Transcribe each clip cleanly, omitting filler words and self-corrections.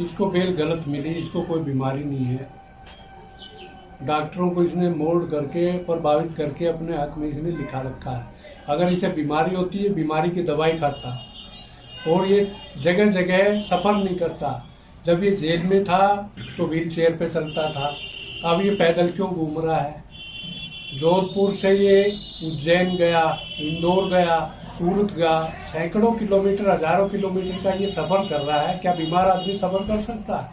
इसको बेल गलत मिली, इसको कोई बीमारी नहीं है। डॉक्टरों को इसने मोल्ड करके प्रभावित करके अपने हक में इसने लिखा रखा है। अगर इसे बीमारी होती है, बीमारी की दवाई खाता और ये जगह जगह सफ़र नहीं करता। जब ये जेल में था तो व्हील चेयर पे चलता था, अब ये पैदल क्यों घूम रहा है? जोधपुर से ये उज्जैन गया, इंदौर गया, सूरत गया, सैकड़ों किलोमीटर, हजारों किलोमीटर का ये सफ़र कर रहा है। क्या बीमार आदमी सफ़र कर सकता है?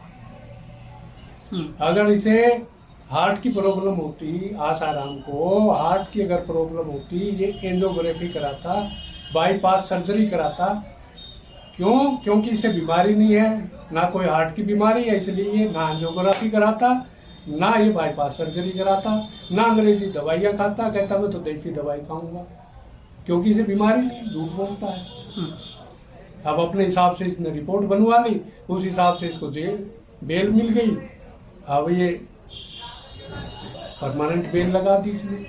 अगर इसे हार्ट की प्रॉब्लम होती, आसाराम को हार्ट की अगर प्रॉब्लम होती, ये एंजियोग्राफी कराता, बाईपास सर्जरी कराता। क्यों? क्योंकि इसे बीमारी नहीं है, ना कोई हार्ट की बीमारी है, इसलिए ये ना एंजियोग्राफी कराता, ना ये बाईपास सर्जरी कराता, ना अंग्रेजी दवाइयाँ खाता। कहता मैं तो देसी दवाई खाऊंगा, क्योंकि इसे बीमारी नहीं, झूठ बोलता है। अब अपने हिसाब से इसने रिपोर्ट बनवा ली, उस हिसाब से इसको बेल मिल गई। अब ये परमानेंट बेल लगा दी इसने।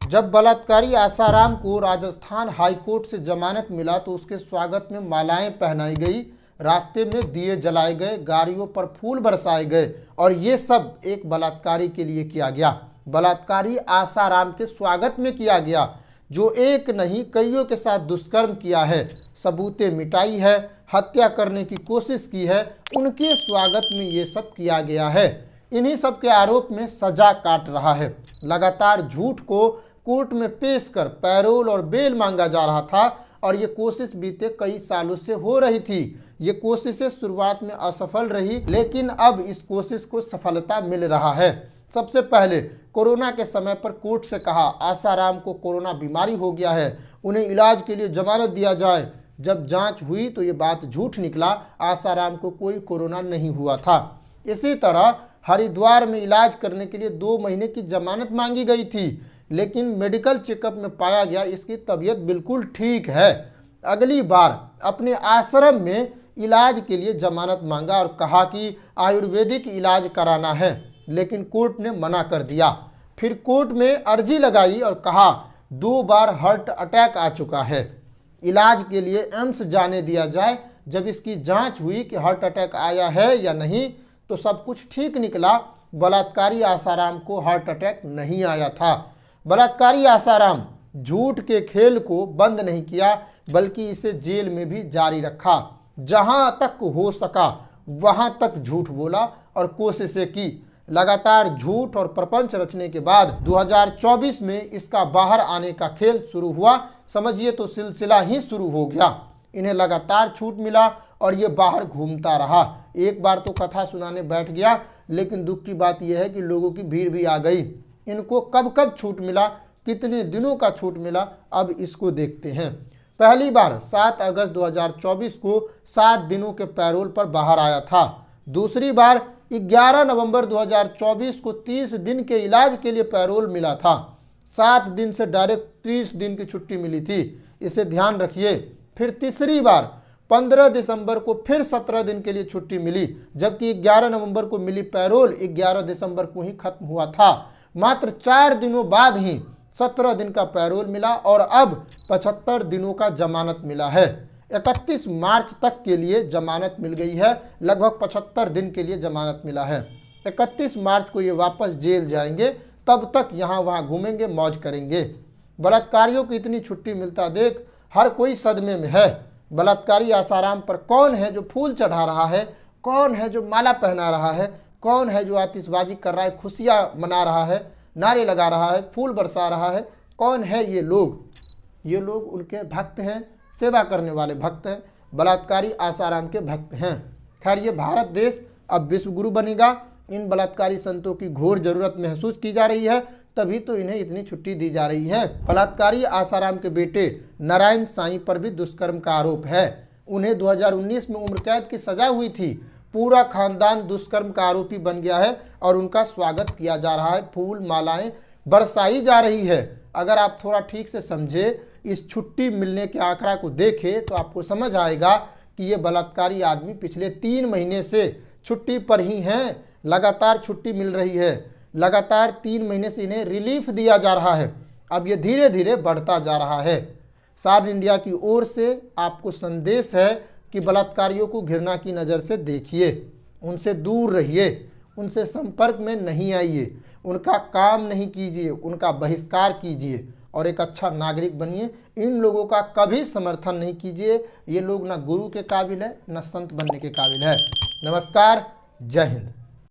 जब बलात्कारी आसाराम को राजस्थान हाईकोर्ट से जमानत मिला तो उसके स्वागत में मालाएं पहनाई गई, रास्ते में दिए जलाए गए, गाड़ियों पर फूल बरसाए गए और ये सब एक बलात्कारी के लिए किया गया। बलात्कारी आसाराम के स्वागत में किया गया, जो एक नहीं कईयों के साथ दुष्कर्म किया है, सबूतें मिटाई है, हत्या करने की कोशिश की है, उनके स्वागत में ये सब किया गया है। इन्हीं सब के आरोप में सजा काट रहा है। लगातार झूठ को कोर्ट में पेश कर पैरोल और बेल मांगा जा रहा था और ये कोशिश बीते कई सालों से हो रही थी। ये कोशिशें शुरुआत में असफल रही, लेकिन अब इस कोशिश को सफलता मिल रहा है। सबसे पहले कोरोना के समय पर कोर्ट से कहा आसाराम को कोरोना बीमारी हो गया है, उन्हें इलाज के लिए जमानत दिया जाए। जब जांच हुई तो ये बात झूठ निकला, आसाराम को कोई कोरोना नहीं हुआ था। इसी तरह हरिद्वार में इलाज करने के लिए 2 महीने की जमानत मांगी गई थी, लेकिन मेडिकल चेकअप में पाया गया इसकी तबीयत बिल्कुल ठीक है। अगली बार अपने आश्रम में इलाज के लिए जमानत मांगा और कहा कि आयुर्वेदिक इलाज कराना है, लेकिन कोर्ट ने मना कर दिया। फिर कोर्ट में अर्जी लगाई और कहा 2 बार हार्ट अटैक आ चुका है, इलाज के लिए एम्स जाने दिया जाए। जब इसकी जांच हुई कि हार्ट अटैक आया है या नहीं तो सब कुछ ठीक निकला। बलात्कारी आसाराम को हार्ट अटैक नहीं आया था। बलात्कारी आसाराम झूठ के खेल को बंद नहीं किया, बल्कि इसे जेल में भी जारी रखा। जहां तक हो सका वहां तक झूठ बोला और कोशिशें की। लगातार झूठ और प्रपंच रचने के बाद 2024 में इसका बाहर आने का खेल शुरू हुआ। समझिए तो सिलसिला ही शुरू हो गया। इन्हें लगातार छूट मिला और ये बाहर घूमता रहा। एक बार तो कथा सुनाने बैठ गया, लेकिन दुख की बात यह है कि लोगों की भीड़ भी आ गई। इनको कब कब छूट मिला, कितने दिनों का छूट मिला, अब इसको देखते हैं। पहली बार 7 अगस्त 2024 को 7 दिनों के पैरोल पर बाहर आया था। दूसरी बार 11 नवंबर 2024 को 30 दिन के इलाज के लिए पैरोल मिला था। 7 दिन से डायरेक्ट 30 दिन की छुट्टी मिली थी, इसे ध्यान रखिए। फिर तीसरी बार 15 दिसंबर को फिर 17 दिन के लिए छुट्टी मिली, जबकि 11 नवंबर को मिली पैरोल 11 दिसंबर को ही खत्म हुआ था। मात्र 4 दिनों बाद ही 17 दिन का पैरोल मिला और अब 75 दिनों का जमानत मिला है। 31 मार्च तक के लिए जमानत मिल गई है, लगभग 75 दिन के लिए जमानत मिला है। 31 मार्च को ये वापस जेल जाएंगे, तब तक यहाँ वहाँ घूमेंगे, मौज करेंगे। बलात्कारियों को इतनी छुट्टी मिलता देख हर कोई सदमे में है। बलात्कारी आसाराम पर कौन है जो फूल चढ़ा रहा है, कौन है जो माला पहना रहा है, कौन है जो आतिशबाजी कर रहा है, खुशियाँ मना रहा है, नारे लगा रहा है, फूल बरसा रहा है? कौन है ये लोग? ये लोग उनके भक्त हैं, सेवा करने वाले भक्त हैं, बलात्कारी आसाराम के भक्त हैं। खैर, ये भारत देश अब विश्व गुरु बनेगा। इन बलात्कारी संतों की घोर जरूरत महसूस की जा रही है, तभी तो इन्हें इतनी छुट्टी दी जा रही है। बलात्कारी आसाराम के बेटे नारायण साईं पर भी दुष्कर्म का आरोप है। उन्हें 2019 में उम्र कैद की सजा हुई थी। पूरा खानदान दुष्कर्म का आरोपी बन गया है और उनका स्वागत किया जा रहा है, फूल मालाएं बरसाई जा रही है। अगर आप थोड़ा ठीक से समझे, इस छुट्टी मिलने के आंकड़ा को देखें तो आपको समझ आएगा कि ये बलात्कारी आदमी पिछले 3 महीने से छुट्टी पर ही हैं। लगातार छुट्टी मिल रही है, लगातार 3 महीने से इन्हें रिलीफ दिया जा रहा है। अब ये धीरे धीरे बढ़ता जा रहा है। सार्न इंडिया की ओर से आपको संदेश है कि बलात्कारियों को घृणा की नज़र से देखिए। उनसे दूर रहिए, उनसे संपर्क में नहीं आइए, उनका काम नहीं कीजिए, उनका बहिष्कार कीजिए और एक अच्छा नागरिक बनिए। इन लोगों का कभी समर्थन नहीं कीजिए। ये लोग ना गुरु के काबिल है, ना संत बनने के काबिल है। नमस्कार, जय हिंद।